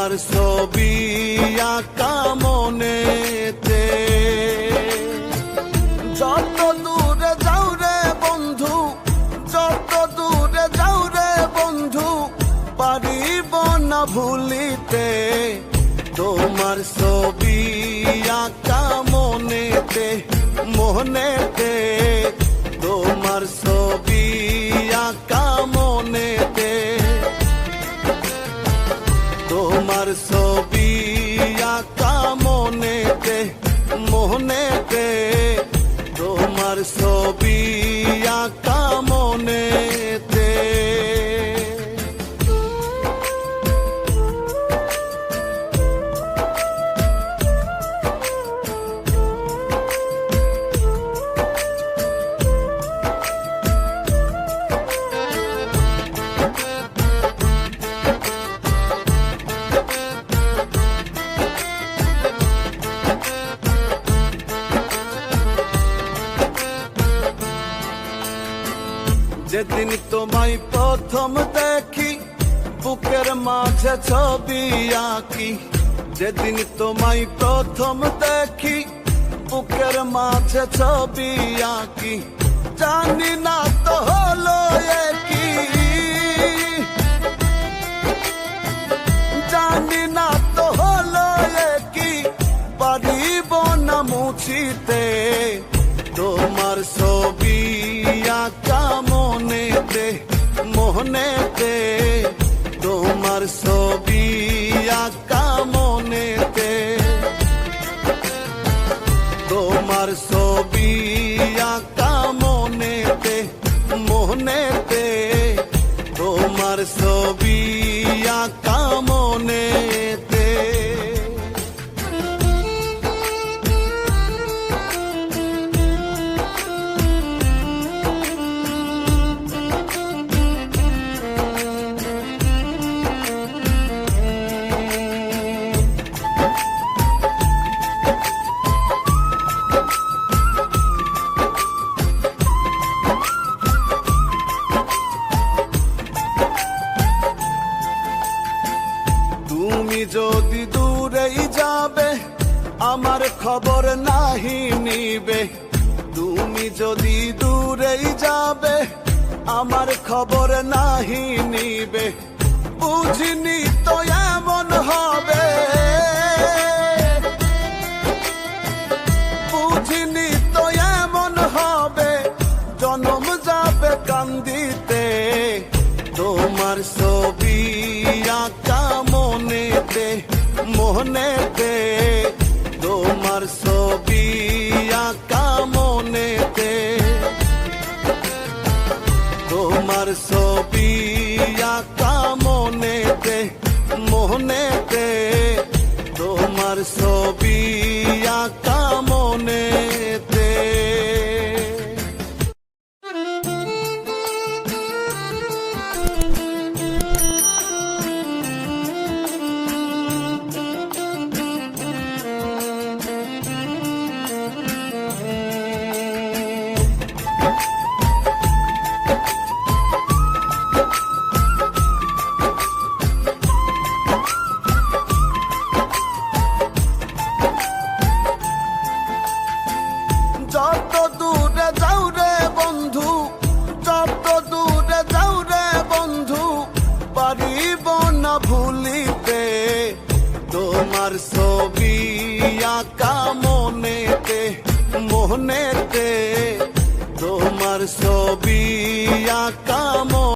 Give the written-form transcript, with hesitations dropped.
তোমার ছবি আঁকা মনেতে। যত দূরে যাও রে বন্ধু, যত দূরে যাও রে বন্ধু, পারিব না ভুলিতে তোমার ছবি আঁকা মনেতে, মনেতে তোমার ছবি আঁকা মনেতে, তোমার ছবি আঁকা মনেতে, মনেতে তোমার ছবি আঁকা মনেতে। যেদিন তোমায় প্রথম দেখি বুকের মাঝে ছবি আঁকি, যেদিন তোমায় প্রথম দেখি বুকের মাঝে ছবি আঁকি, জানি না তো হলো কি, জানি না তো হলো কি, পারিব না মুছিতে তোমার ছবি আঁকা মনেতে, মনেতে তোমার ছবি আঁকা মনেতে, তোমার ছবি আঁকা মনেতে, মনেতে তোমার ছবি আঁকা মনেতে। তুমি যদি দূরেই যাবে আমার খবর নাহি নিবে, তুমি যদি দূরেই যাবে আমার খবর নাহি নিবে, বুঝিনি তো এমন হবে, বুঝিনি তো এমন হবে, জনম যাবে কান্দিতে তোমার ছবি আঁকা মনেতে, মনেতে তোমার ছবি আঁকা মনেতে, তোমার ছবি আঁকা মনেতে, মনেতে তোমার ছবি আঁকা মনেতে। যত দূরে যাও রে বন্ধু, যত দূরে যাও রে বন্ধু, পারিব না ভুলিতে তোমার ছবি আঁকা মনেতে, মনেতে তোমার ছবি আঁকা